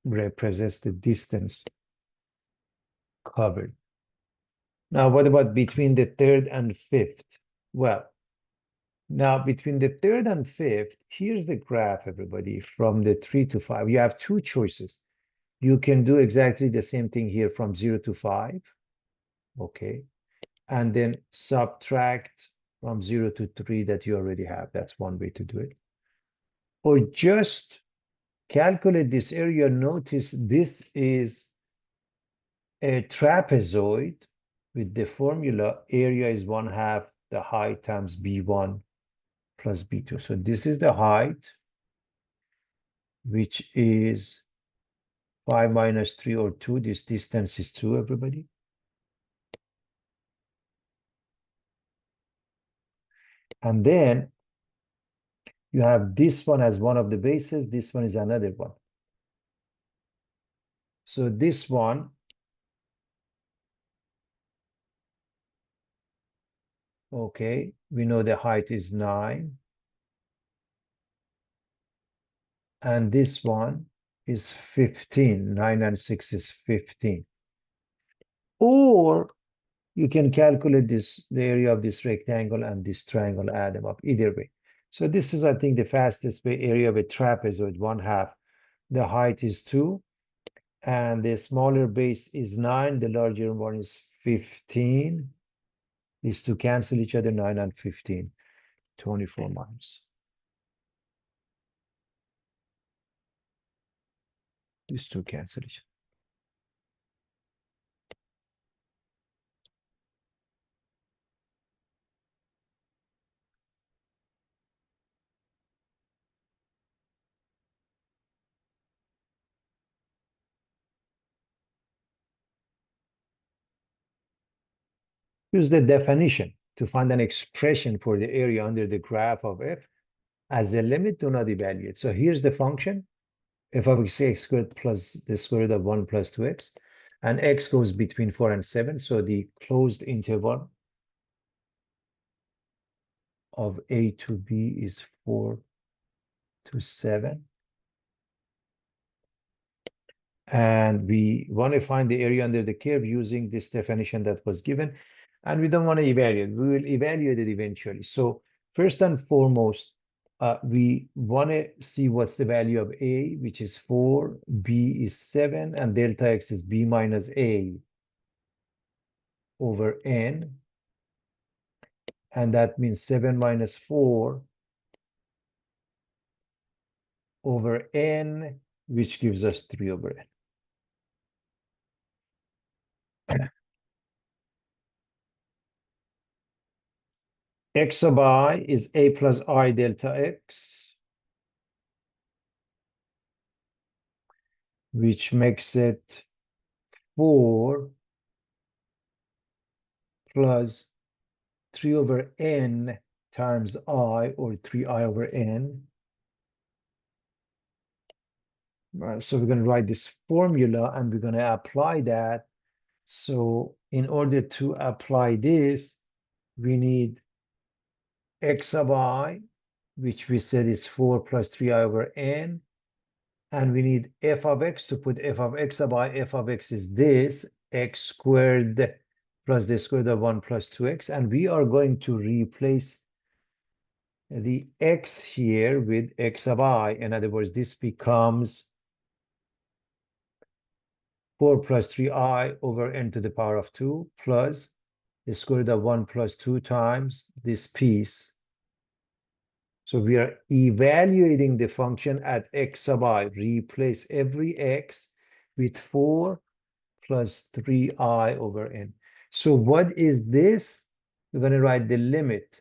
represents the distance covered. Now, what about between the third and fifth? Well, now between the third and fifth, here's the graph, everybody, from the 3 to 5. You have two choices. You can do exactly the same thing here from 0 to 5, okay? And then subtract from 0 to 3 that you already have. That's one way to do it. Or just calculate this area. Notice this is a trapezoid with the formula area is 1/2 the height times b1 plus b2. So this is the height, which is 5 minus 3 or 2. This distance is 2, everybody. And then you have this one as one of the bases. This one is another one. So this one, okay, we know the height is 9. And this one is 15. 9 and 6 is 15. Or you can calculate this, the area of this rectangle and this triangle, add them up, either way. So this is, I think, the fastest way area of a trapezoid, 1/2. The height is 2, and the smaller base is 9. The larger one is 15. These two cancel each other, 9 and 15, 24 miles. These two cancel each other. Use the definition to find an expression for the area under the graph of f. As a limit, do not evaluate. So here's the function, f of x squared plus the square root of 1 plus 2x, and x goes between 4 and 7. So the closed interval of a to b is 4 to 7. And we want to find the area under the curve using this definition that was given. And we don't want to evaluate. We will evaluate it eventually. So first and foremost, we want to see what's the value of a, which is 4, b is 7, and delta x is b minus a over n. And that means 7 minus 4 over n, which gives us 3 over n. X sub I is a plus I delta x, which makes it 4 plus 3 over n times I, or 3i over n. So we're going to write this formula and we're going to apply that. So in order to apply this, we need x sub I, which we said is 4 plus 3i over n. And we need f of x to put f of x sub I. F of x is this, x squared plus the square root of 1 plus 2x. And we are going to replace the x here with x sub I. In other words, this becomes 4 plus 3i over n to the power of 2 plus the square root of 1 plus 2 times this piece. So we are evaluating the function at x sub I. Replace every x with 4 plus 3i over n. So what is this? We're going to write the limit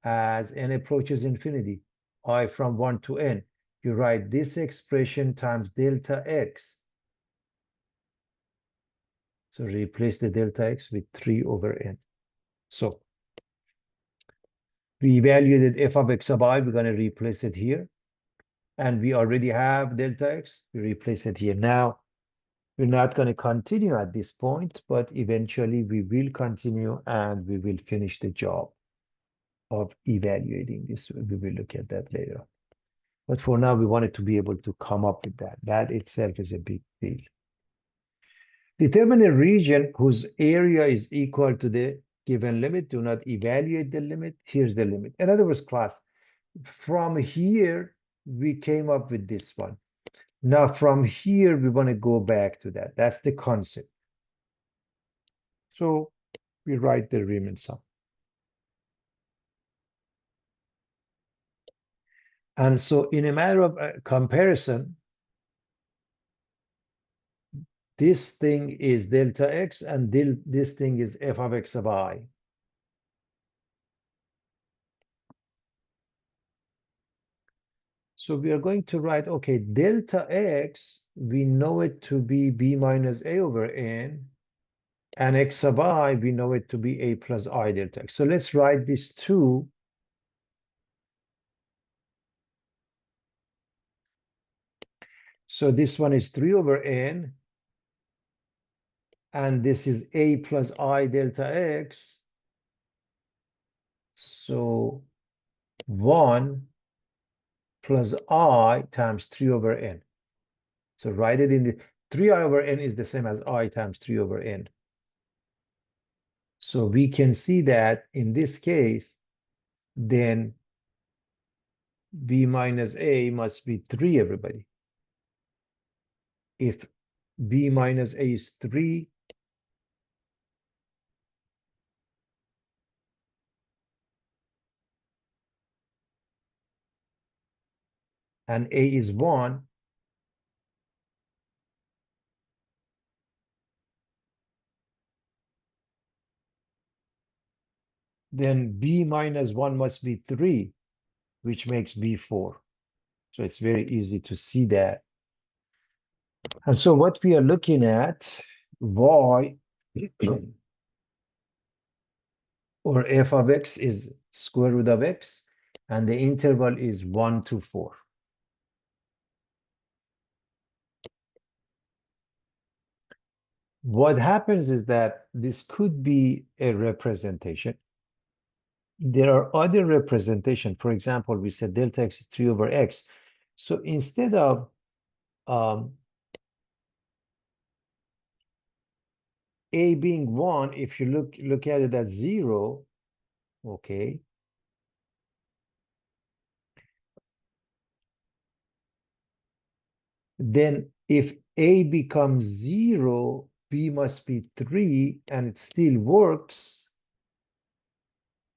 as n approaches infinity, I from 1 to n. You write this expression times delta x. So replace the delta x with 3 over n. So we evaluated f of x sub I. We're going to replace it here. And we already have delta x. We replace it here. Now, we're not going to continue at this point, but eventually we will continue and we will finish the job of evaluating this. We will look at that later on. But for now, we wanted to be able to come up with that. That itself is a big deal. Determine a region whose area is equal to the given limit. Do not evaluate the limit. Here's the limit. In other words, class, from here, we came up with this one. Now, from here, we want to go back to that. That's the concept. So we write the Riemann sum. And so in a matter of comparison, this thing is delta x and this thing is f of x of I. So we are going to write, okay, delta x, we know it to be b minus a over n, and x sub I, we know it to be a plus I delta x. So let's write this 2. So this one is 3 over n, and this is a plus I delta x. So 1 plus I times 3 over n. So write it in the 3i over n is the same as I times 3 over n. So we can see that in this case, then b minus a must be 3, everybody. If b minus a is 3, and a is 1, then b minus 1 must be 3, which makes b 4. So it's very easy to see that. And so what we are looking at, y or f of x is square root of x, and the interval is 1 to 4. What happens is that this could be a representation. There are other representation. For example, we said delta x is 3 over x. So instead of a being 1, if you look at it at 0, okay, then if a becomes 0, b must be 3, and it still works.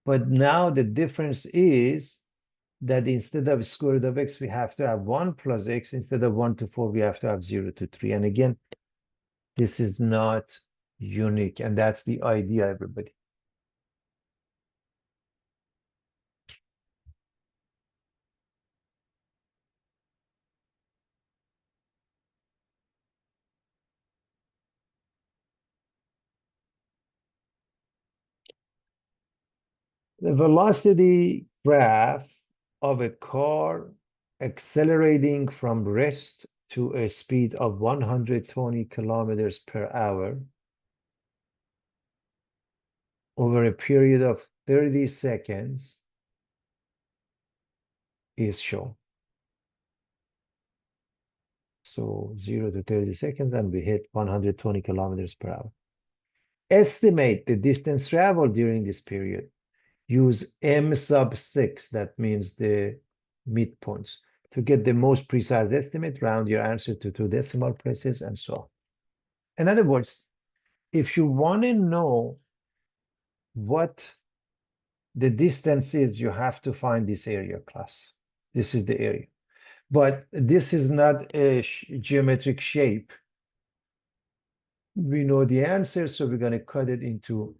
But now the difference is that instead of square root of x, we have to have 1 plus x. Instead of 1 to 4, we have to have 0 to 3. And again, this is not unique. And that's the idea, everybody. The velocity graph of a car accelerating from rest to a speed of 120 kilometers per hour over a period of 30 seconds is shown. So 0 to 30 seconds, and we hit 120 kilometers per hour. Estimate the distance traveled during this period. Use M sub 6, that means the midpoints. To get the most precise estimate, round your answer to 2 decimal places and so on. In other words, if you want to know what the distance is, you have to find this area, class. This is the area. But this is not a geometric shape. We know the answer, so we're going to cut it into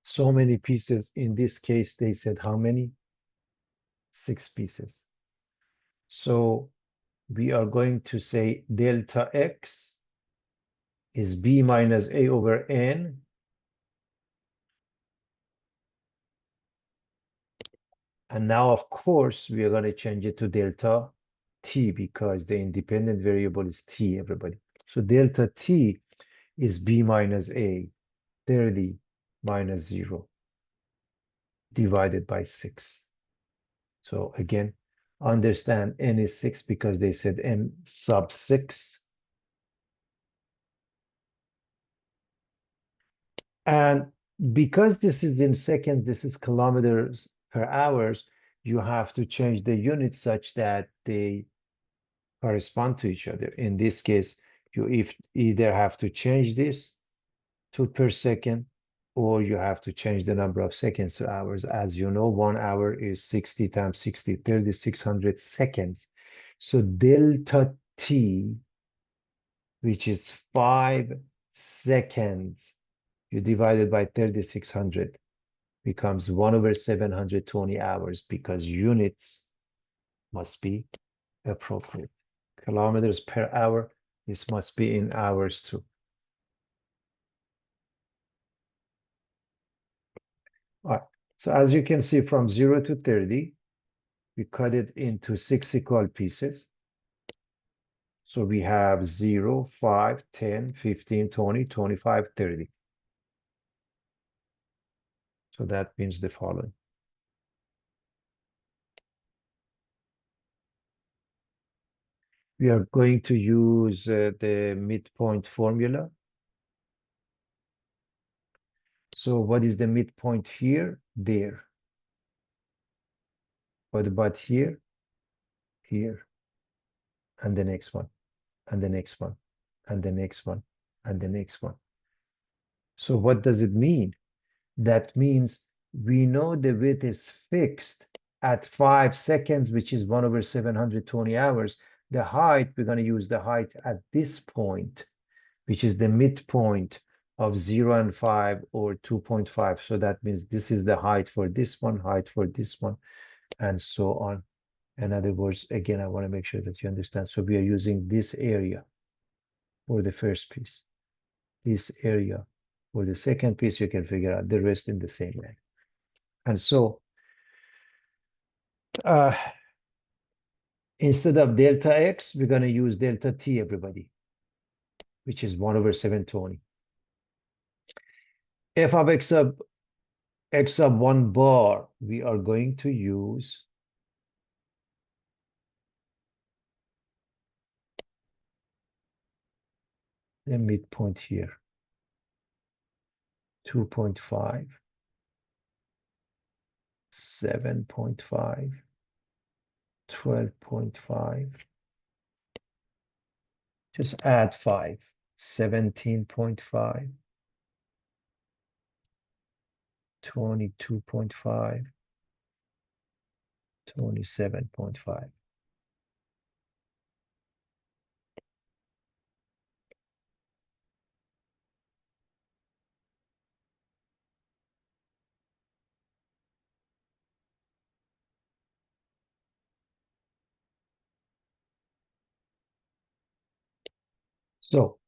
so many pieces. In this case, they said how many? 6 pieces. So we are going to say delta x is b minus a over n. And now, of course, we are going to change it to delta t because the independent variable is t, everybody. So delta t is b minus a, 30 minus 0, divided by 6. So again, understand n is 6 because they said n sub 6. And because this is in seconds, this is kilometers per hours, you have to change the units such that they correspond to each other. In this case, you either have to change this to per second, or you have to change the number of seconds to hours. As you know, 1 hour is 60 times 60, 3,600 seconds. So delta t, which is 5 seconds, you divide it by 3,600, becomes 1 over 720 hours because units must be appropriate. Kilometers per hour, this must be in hours too. All right. So as you can see, from 0 to 30, we cut it into 6 equal pieces. So we have 0, 5, 10, 15, 20, 25, 30. So that means the following. We are going to use the midpoint formula. So what is the midpoint here? There. What about here? Here. And the next one. And the next one. And the next one. And the next one. So what does it mean? That means we know the width is fixed at 5 seconds, which is 1 over 720 hours. The height, we're going to use the height at this point, which is the midpoint of 0 and 5 or 2.5. So that means this is the height for this one, height for this one, and so on. In other words, again, I want to make sure that you understand. So we are using this area for the first piece, this area for the second piece. You can figure out the rest in the same way. And so instead of delta x, we're going to use delta t, everybody, which is 1 over 720. F of x sub 1 bar, we are going to use the midpoint here, 2.5, 7.5, 12.5. Just add 5, 17.5, 22.5, 27.5. So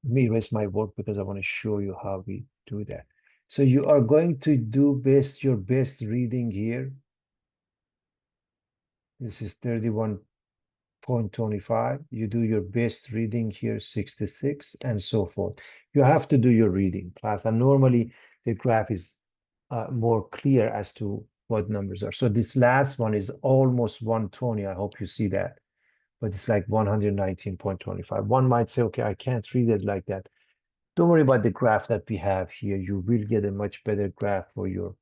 let me erase my work because I want to show you how we do that. So you are going to do your best reading here. This is 31.25. You do your best reading here, 66, and so forth. You have to do your reading class. And normally the graph is more clear as to what numbers are. So this last one is almost 120. I hope you see that, but it's like 119.25. One might say, okay, I can't read it like that. Don't worry about the graph that we have here. You will get a much better graph for your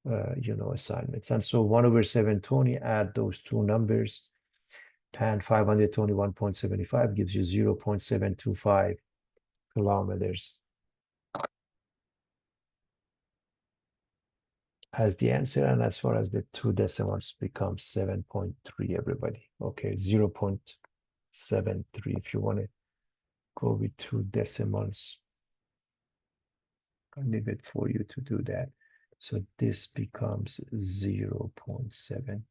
assignments. And so 1 over 720, add those two numbers, and 521.75 gives you 0.725 kilometers as the answer. And as far as the two decimals becomes 7.3, everybody. Okay, 0.73 if you want to go with two decimals. I'll leave it for you to do that. So this becomes 0.73.